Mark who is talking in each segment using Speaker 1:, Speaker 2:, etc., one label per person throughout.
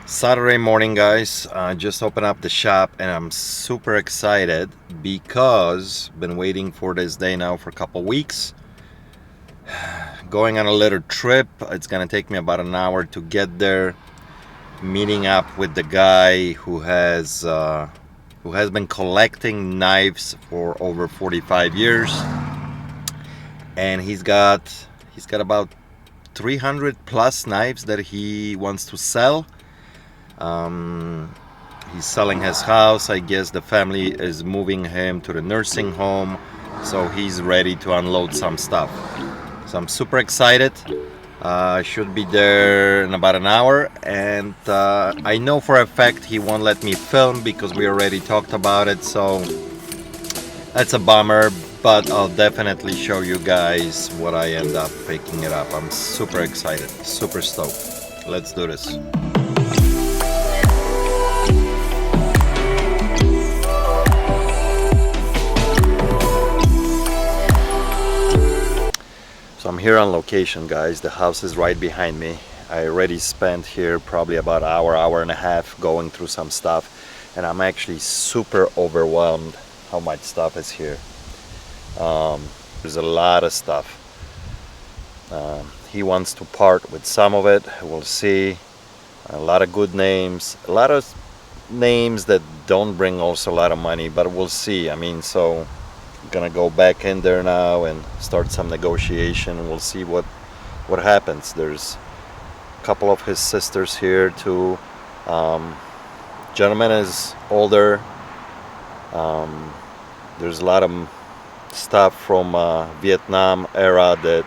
Speaker 1: Saturday morning, guys. Just opened up the shop and I'm super excited because been waiting for this day now for a couple weeks. Going on a little trip. It's gonna take me about an hour to get there. Meeting up with the guy who has been collecting knives for over 45 years, and he's got about 300 plus knives that he wants to sell. Um, he's selling his house. I guess the family is moving him to the nursing home, so he's ready to unload some stuff. So I'm super excited. I should be there in about an hour, and I know for a fact he won't let me film because we already talked about it. So that's a bummer, but I'll definitely show you guys what I end up picking it up. I'm super excited, super stoked. Let's do this. So I'm here on location, guys. The house is right behind me. I already spent here probably about an hour and a half going through some stuff, and I'm actually super overwhelmed how much stuff is here. There's a lot of stuff. He wants to part with some of it. We'll see. A lot of good names, a lot of names that don't bring also a lot of money, but we'll see. I mean, so gonna go back in there now and start some negotiation. We'll see what happens. There's a couple of his sisters here too. Gentleman is older. There's a lot of stuff from Vietnam era that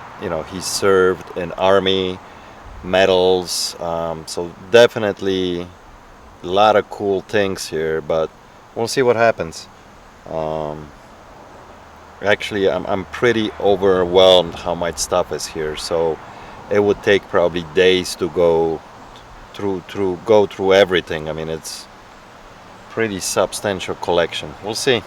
Speaker 1: he served in army, medals. So definitely a lot of cool things here, but we'll see what happens. Um, Actually, I'm pretty overwhelmed how much stuff is here. So it would take probably days to go through everything. I mean, it's pretty substantial collection. We'll see.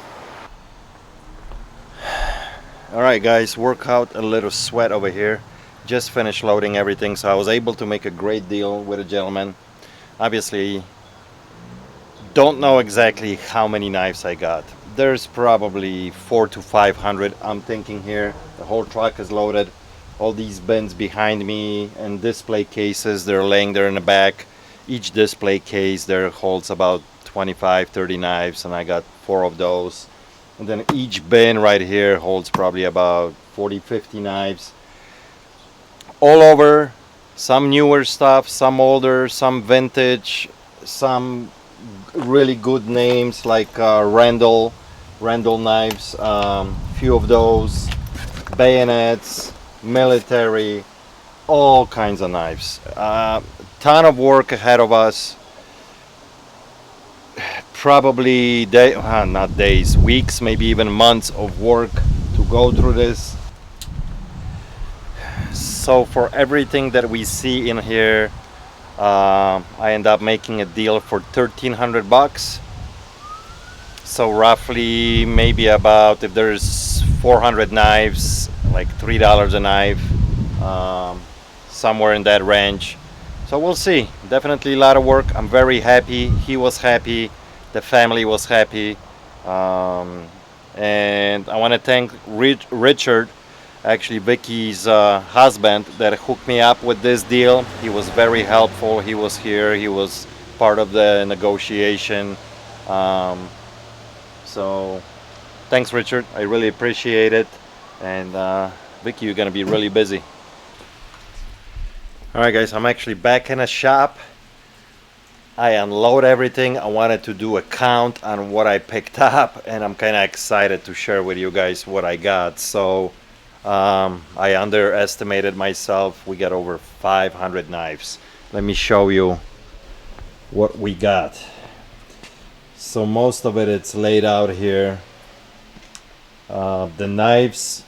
Speaker 1: All right, guys, work out a little sweat over here. Just finished loading everything, so I was able to make a great deal with a gentleman. Obviously, don't know exactly how many knives I got. There's probably 400 to 500. I'm thinking here. The whole truck is loaded. All these bins behind me and display cases, they're laying there in the back. Each display case there holds about 25-30 knives, and I got 4 of those. And then each bin right here holds probably about 40-50 knives. All over, some newer stuff, some older, some vintage, some really good names like Randall knives, few of those, bayonets, military, all kinds of knives. Ton of work ahead of us. Probably not days, weeks, maybe even months of work to go through this. So for everything that we see in here, I end up making a deal for $1,300. So roughly, maybe about, if there's 400 knives, like $3 a knife, somewhere in that range. So we'll see. Definitely a lot of work. I'm very happy. He was happy. The family was happy. And I want to thank Richard, actually Vicky's husband, that hooked me up with this deal. He was very helpful. He was here. He was part of the negotiation. So thanks, Richard. I really appreciate it. And Vicky, you're gonna be really busy. All right, guys. I'm actually back in a shop. I unload everything. I wanted to do a count on what I picked up, and I'm kind of excited to share with you guys what I got. So I underestimated myself. We got over 500 knives. Let me show you what we got. So most of it's laid out here. The knives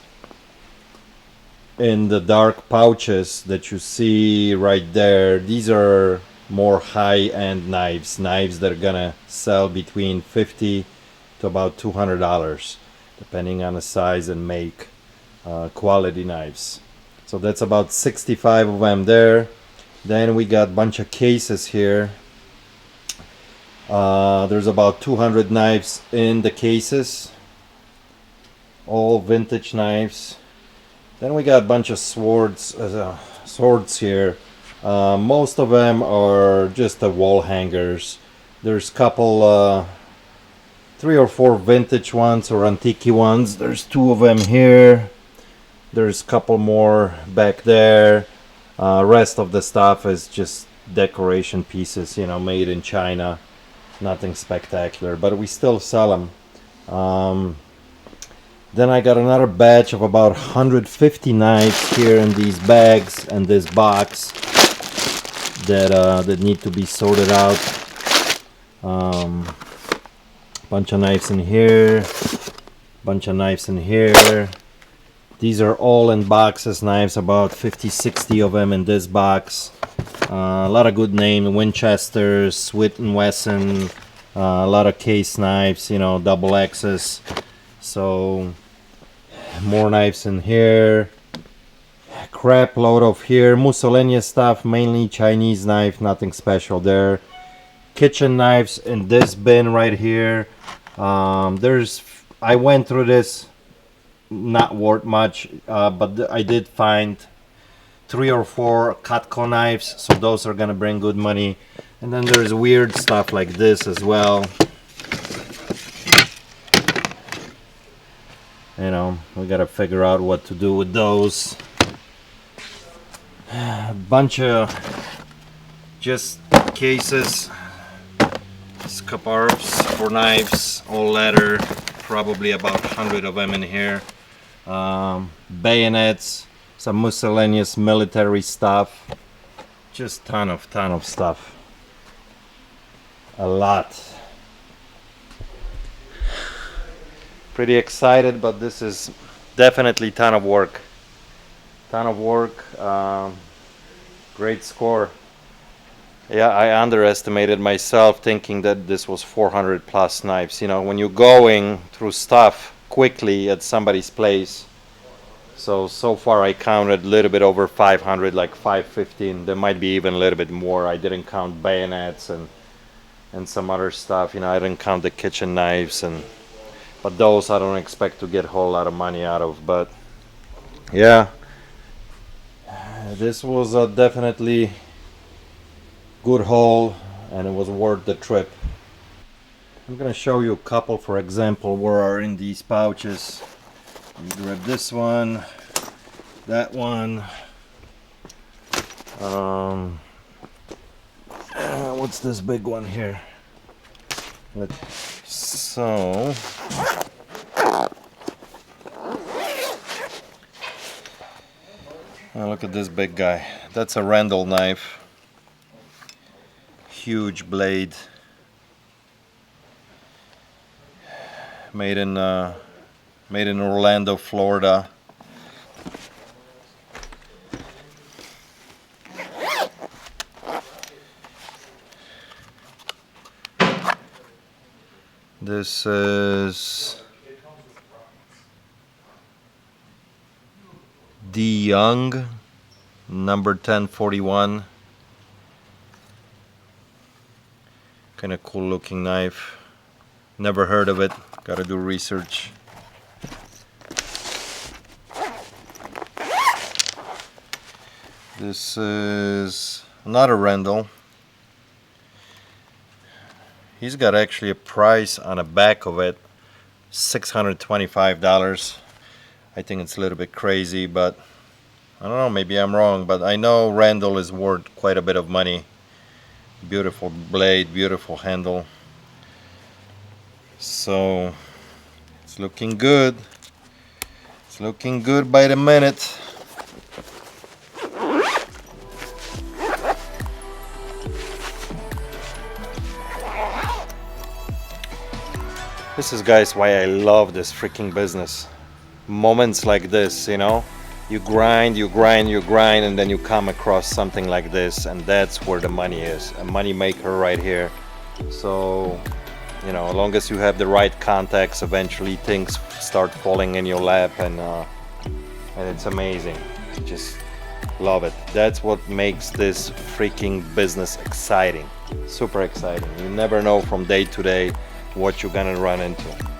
Speaker 1: in the dark pouches that you see right there, these are more high-end knives that are gonna sell between $50 to about $200, depending on the size and make. Quality knives. So that's about 65 of them there. Then we got a bunch of cases here. There's about 200 knives in the cases, all vintage knives. Then we got a bunch of swords here. Most of them are just the wall hangers. There's a couple, 3 or 4 vintage ones or antique ones. There's 2 of them here. There's a couple more back there. Rest of the stuff is just decoration pieces, you know, made in China. Nothing spectacular, but we still sell them. Then I got another batch of about 150 knives here in these bags and this box that need to be sorted out. Bunch of knives in here, bunch of knives in here. These are all in boxes, knives, about 50-60 of them in this box. A lot of good names, Winchesters, Smith & Wesson, a lot of case knives, you know, double X's. So more knives in here, crap load of here, miscellaneous stuff, mainly Chinese knife, nothing special there. Kitchen knives in this bin right here. I went through this, not worth much, but I did find 3 or 4 Cutco knives, so those are gonna bring good money. And then there's weird stuff like this as well. You know, we gotta figure out what to do with those. A bunch of just cases, scarves for knives, all leather, probably about 100 of them in here. Bayonets, some miscellaneous military stuff, just ton of stuff, a lot. Pretty excited, but this is definitely ton of work. Great score. Yeah, I underestimated myself thinking that this was 400 plus knives. You know, when you're going through stuff quickly at somebody's place. So far I counted a little bit over 500, like 515. There might be even a little bit more. I didn't count bayonets and some other stuff. You know, I didn't count the kitchen knives, but those I don't expect to get a whole lot of money out of. But yeah, this was definitely good haul, and it was worth the trip. I'm gonna show you a couple, for example, where are in these pouches. You grab this one, that one. What's this big one here? So look at this big guy. That's a Randall knife. Huge blade. Made in Orlando, Florida. This is D. Young, number 1041. Kind of cool looking knife. Never heard of it. Gotta do research. This is another Randall. He's got actually a price on the back of it, $625. I think it's a little bit crazy, but I don't know, maybe I'm wrong, but I know Randall is worth quite a bit of money. Beautiful blade, beautiful handle. So it's looking good. It's looking good by the minute. This is, guys, why I love this freaking business. Moments like this, you know, you grind, and then you come across something like this, and that's where the money is. A money maker right here. So, you know, as long as you have the right contacts, eventually things start falling in your lap, and it's amazing. Just love it. That's what makes this freaking business exciting. Super exciting. You never know from day to day what you're gonna run into.